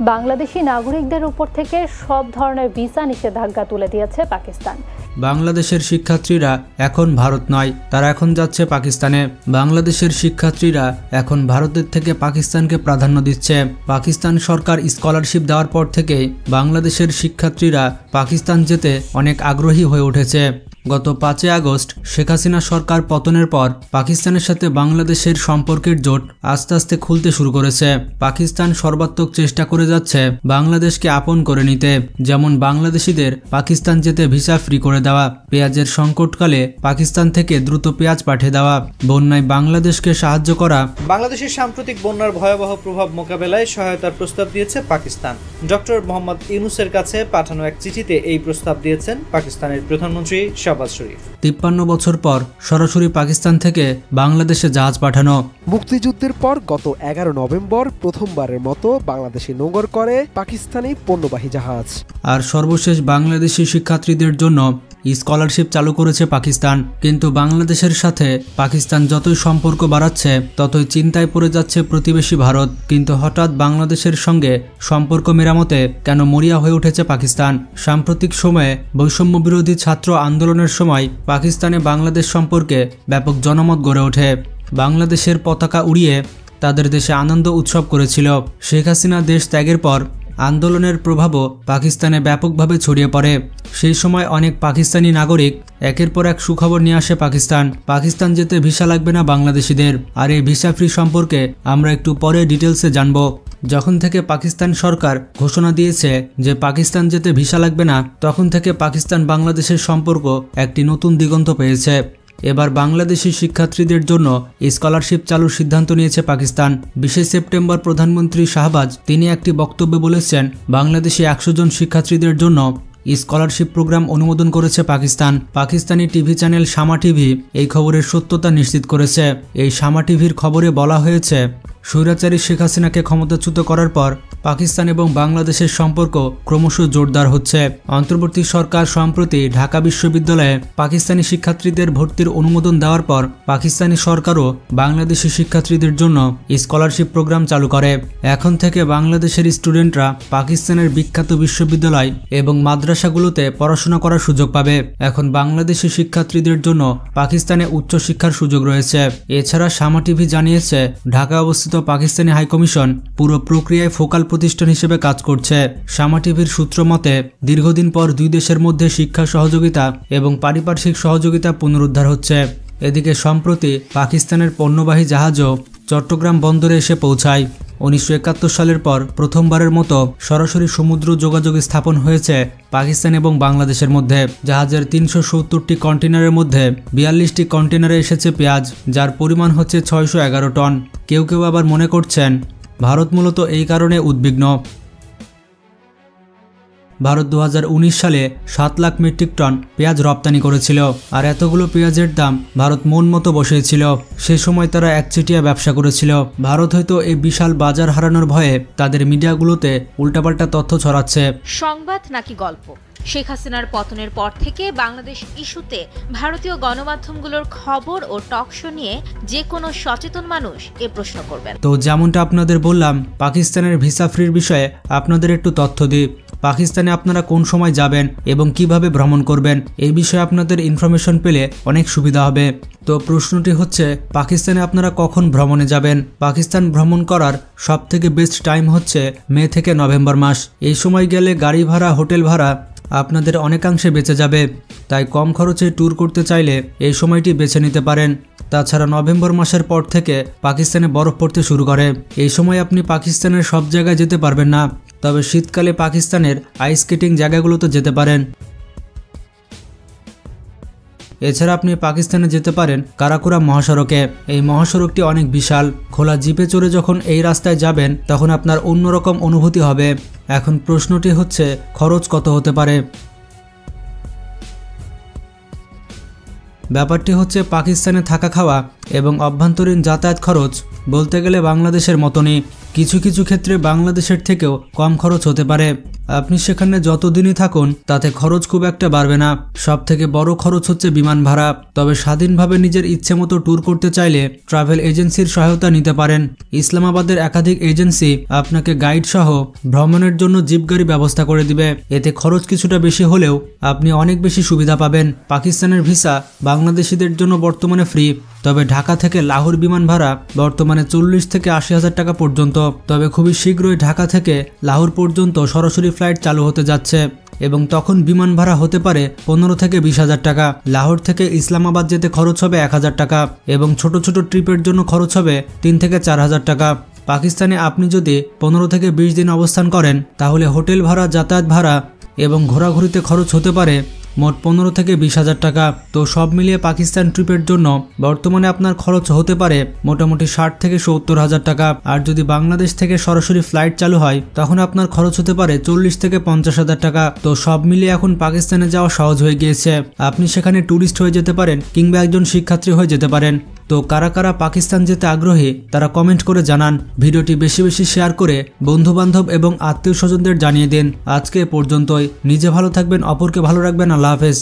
বাংলাদেশি নাগরিকদের উপর থেকে সব ধরনের ভিসা নিষেধাজ্ঞা তুলে দিয়েছে পাকিস্তান। বাংলাদেশের শিক্ষার্থীরা এখন ভারত নয়, তারা এখন যাচ্ছে পাকিস্তানে। বাংলাদেশের শিক্ষার্থীরা এখন ভারতের থেকে পাকিস্তানকে প্রাধান্য দিচ্ছে। পাকিস্তান সরকার স্কলারশিপ দেওয়ার পর থেকে বাংলাদেশের শিক্ষার্থীরা পাকিস্তান যেতে অনেক আগ্রহী হয়ে উঠেছে। গত 5 আগস্ট শেখ হাসিনা সরকার পতনের পর পাকিস্তানের সাথে বাংলাদেশের সম্পর্কের জোট আস্তে আস্তে খুলতে শুরু করেছে। পাকিস্তান সর্বাত্মক চেষ্টা করে যাচ্ছে বাংলাদেশকে আপন করে নিতে, যেমন বাংলাদেশিদের পাকিস্তান যেতে ভিসা ফ্রি করে দেওয়া, পেঁয়াজের সংকটকালে পাকিস্তান থেকে দ্রুত পেঁয়াজ পাঠিয়ে দেওয়া, বন্যায় বাংলাদেশকে সাহায্য করা। বাংলাদেশের সাম্প্রতিক বন্যার ভয়াবহ প্রভাব মোকাবেলায় সহায়তার প্রস্তাব দিয়েছে পাকিস্তান। ডক্টর মোহাম্মদ ইউনূসের কাছে পাঠানো এক চিঠিতে এই প্রস্তাব দিয়েছেন পাকিস্তানের প্রধানমন্ত্রী শাহবাজ শরীফ। 53 বছর পর সরাসরি পাকিস্তান থেকে বাংলাদেশে জাহাজ পাঠানো। মুক্তিযুদ্ধের পর গত 11 নভেম্বর প্রথমবারের মতো বাংলাদেশে নোঙর করে পাকিস্তানি পণ্যবাহী জাহাজ। আর সর্বশেষ বাংলাদেশি শিক্ষার্থীদের জন্য স্কলারশিপ চালু করেছে পাকিস্তান। কিন্তু বাংলাদেশের সাথে পাকিস্তান যতই সম্পর্ক বাড়াচ্ছে ততই চিন্তায় পড়ে যাচ্ছে প্রতিবেশী ভারত। কিন্তু হঠাৎ বাংলাদেশের সঙ্গে সম্পর্ক মেরামতে কেন মরিয়া হয়ে উঠেছে পাকিস্তান? সাম্প্রতিক সময়ে বৈষম্য বিরোধী ছাত্র আন্দোলনের সময় পাকিস্তানে বাংলাদেশ সম্পর্কে ব্যাপক জনমত গড়ে ওঠে। বাংলাদেশের পতাকা উড়িয়ে তাদের দেশে আনন্দ উৎসব করেছিল। শেখ হাসিনা দেশ ত্যাগের পর আন্দোলনের প্রভাবও পাকিস্তানে ব্যাপকভাবে ছড়িয়ে পড়ে। সেই সময় অনেক পাকিস্তানি নাগরিক একের পর এক সুখবর নিয়ে আসে পাকিস্তান যেতে ভিসা লাগবে না বাংলাদেশিদের। আর এই ভিসা ফ্রি সম্পর্কে আমরা একটু পরে ডিটেলসে জানব। যখন থেকে পাকিস্তান সরকার ঘোষণা দিয়েছে যে পাকিস্তান যেতে ভিসা লাগবে না, তখন থেকে পাকিস্তান বাংলাদেশের সম্পর্ক একটি নতুন দিগন্ত পেয়েছে। এবার বাংলাদেশি শিক্ষার্থীদের জন্য স্কলারশিপ চালুর সিদ্ধান্ত নিয়েছে পাকিস্তান। 20 সেপ্টেম্বর প্রধানমন্ত্রী শাহবাজ তিনি একটি বক্তব্যে বলেছেন, বাংলাদেশি 100 জন শিক্ষার্থীদের জন্য স্কলারশিপ প্রোগ্রাম অনুমোদন করেছে Pakistan. Pakistani TV channel Shama TV এই খবরের সত্যতা নিশ্চিত করেছে। এই শামা টিভির খবরে বলা হয়েছে, স্বৈরাচারী শেখ হাসিনাকে ক্ষমতাচ্যুত করার পর পাকিস্তান এবং বাংলাদেশের সম্পর্ক ক্রমশ জোরদার হচ্ছে। অন্তর্বর্তী সরকার সম্প্রতি ঢাকা বিশ্ববিদ্যালয়ে পাকিস্তানি শিক্ষার্থীদের ভর্তির অনুমোদন দেওয়ার পর পাকিস্তানি সরকারও বাংলাদেশি শিক্ষার্থীদের জন্য স্কলারশিপ প্রোগ্রাম চালু করে। এখন থেকে বাংলাদেশের স্টুডেন্টরা পাকিস্তানের বিখ্যাত বিশ্ববিদ্যালয় এবং মাদ্রাসাগুলোতে পড়াশোনা করার সুযোগ পাবে। এখন বাংলাদেশি শিক্ষার্থীদের জন্য পাকিস্তানে উচ্চশিক্ষার সুযোগ রয়েছে। এছাড়া শামা টিভি জানিয়েছে, ঢাকা অবস্থিত পাকিস্তানি হাইকমিশন পুরো প্রক্রিয়ায় ফোকাল প্রতিষ্ঠান হিসেবে কাজ করছে। শামা টিভির সূত্র মতে, দীর্ঘদিন পর দুই দেশের মধ্যে শিক্ষা সহযোগিতা এবং পারিপার্শ্বিক সহযোগিতা পুনরুদ্ধার হচ্ছে। এদিকে সম্প্রতি পাকিস্তানের পণ্যবাহী জাহাজও চট্টগ্রাম বন্দরে এসে পৌঁছায়। 1971 সালের পর প্রথমবারের মতো সরাসরি সমুদ্র যোগাযোগ স্থাপন হয়েছে পাকিস্তান এবং বাংলাদেশের মধ্যে। জাহাজের 370টি কন্টেনারের মধ্যে 42টি কন্টেনারে এসেছে পেঁয়াজ, যার পরিমাণ হচ্ছে 611 টন। কেউ কেউ আবার মনে করছেন ভারত মূলত এই কারণে উদ্বিগ্ন। ভারত 2019 সালে 7 লাখ মেট্রিক টন পেঁয়াজ রপ্তানি করেছিল। আর এতগুলো পেঁয়াজের দাম ভারত মন মতো বসিয়েছিল। সে সময় তারা একচেটিয়া ব্যবসা করেছিল। ভারত হয়তো এই বিশাল বাজার হারানোর ভয়ে তাদের মিডিয়াগুলোতে উল্টাপাল্টা তথ্য ছড়াচ্ছে। সংবাদ নাকি গল্প? শেখ হাসিনার পতনের পর থেকে বাংলাদেশ ইস্যুতে ভারতীয় গণমাধ্যমগুলোর খবর ও টক শো নিয়ে যে কোনো সচেতন মানুষ এ প্রশ্ন করবেন। তো যেমনটা আপনাদের বললাম, পাকিস্তানের ভিসা ফ্রির বিষয়ে আপনাদের একটু তথ্য দিই। পাকিস্তানে আপনারা কোন সময় যাবেন এবং কিভাবে ভ্রমণ করবেন, এই বিষয়ে আপনাদের ইনফরমেশন পেলে অনেক সুবিধা হবে। তো প্রশ্নটি হচ্ছে, পাকিস্তানে আপনারা কখন ভ্রমণে যাবেন? পাকিস্তান ভ্রমণ করার সবথেকে বেস্ট টাইম হচ্ছে মে থেকে নভেম্বর মাস। এই সময় গেলে গাড়ি ভাড়া, হোটেল ভাড়া আপনাদের অনেকাংশে বেঁচে যাবে। তাই কম খরচে ট্যুর করতে চাইলে এই সময়টি বেছে নিতে পারেন। তাছাড়া নভেম্বর মাসের পর থেকে পাকিস্তানে বরফ পড়তে শুরু করে। এই সময় আপনি পাকিস্তানের সব জায়গায় যেতে পারবেন না, তবে শীতকালে পাকিস্তানের আইস স্কেটিং জায়গাগুলোতে যেতে পারেন। এছাড়া আপনি পাকিস্তানে যেতে পারেন কারাকোরাম মহাসড়কে। এই মহাসড়কটি অনেক বিশাল। খোলা জিপে চড়ে যখন এই রাস্তায় যাবেন তখন আপনার অন্যরকম অনুভূতি হবে। এখন প্রশ্নটি হচ্ছে, খরচ কত হতে পারে? ব্যাপারটি হচ্ছে, পাকিস্তানে থাকা খাওয়া এবং অভ্যন্তরীণ যাতায়াত খরচ বলতে গেলে বাংলাদেশের মতনই, কিছু কিছু ক্ষেত্রে বাংলাদেশের থেকেও কম খরচ হতে পারে। আপনি সেখানে যতদিনই থাকুন তাতে খরচ খুব একটা বাড়বে না। সব থেকে বড় খরচ হচ্ছে বিমান ভাড়া। তবে স্বাধীনভাবে নিজের ইচ্ছে মতো ট্যুর করতে চাইলে ট্রাভেল এজেন্সির সহায়তা নিতে পারেন। ইসলামাবাদের একাধিক এজেন্সি আপনাকে গাইড সহ ভ্রমণের জন্য জিপ গাড়ি ব্যবস্থা করে দিবে। এতে খরচ কিছুটা বেশি হলেও আপনি অনেক বেশি সুবিধা পাবেন। পাকিস্তানের ভিসা বাংলাদেশিদের জন্য বর্তমানে ফ্রি, তবে ঢাকা থেকে লাহোর বিমান ভাড়া বর্তমানে 40 থেকে 80,000 টাকা পর্যন্ত। তবে খুবই শীঘ্রই ঢাকা থেকে লাহোর পর্যন্ত সরাসরি ফ্লাইট চালু হতে যাচ্ছে এবং তখন বিমান ভাড়া হতে পারে 15 থেকে 20,000 টাকা। লাহোর থেকে ইসলামাবাদ যেতে খরচ হবে 1,000 টাকা এবং ছোট ছোট ট্রিপের জন্য খরচ হবে 3 থেকে 4,000 টাকা। পাকিস্তানে আপনি যদি 15 থেকে 20 দিন অবস্থান করেন তাহলে হোটেল ভাড়া, যাতায়াত ভাড়া এবং ঘোরাঘুরিতে খরচ হতে পারে মোট 15 থেকে 20,000 টাকা। তো সব মিলিয়ে পাকিস্তান ট্রিপের জন্য বর্তমানে আপনার খরচ হতে পারে মোটামুটি 60 থেকে 70,000 টাকা। আর যদি বাংলাদেশ থেকে সরাসরি ফ্লাইট চালু হয় তখন আপনার খরচ হতে পারে 40 থেকে 50,000 টাকা। তো সব মিলিয়ে এখন পাকিস্তানে যাওয়া সহজ হয়ে গিয়েছে। আপনি সেখানে ট্যুরিস্ট হয়ে যেতে পারেন কিংবা একজন শিক্ষার্থী হয়ে যেতে পারেন। তো কারা কারা পাকিস্তান যেতে আগ্রহী তারা কমেন্ট করে জানান। ভিডিওটি বেশি বেশি শেয়ার করে বন্ধু বান্ধব এবং আত্মীয় স্বজনদের জানিয়ে দিন। আজকে এ পর্যন্তই। নিজে ভালো থাকবেন, অপরকে ভালো রাখবেন। আল্লাহ হাফেজ।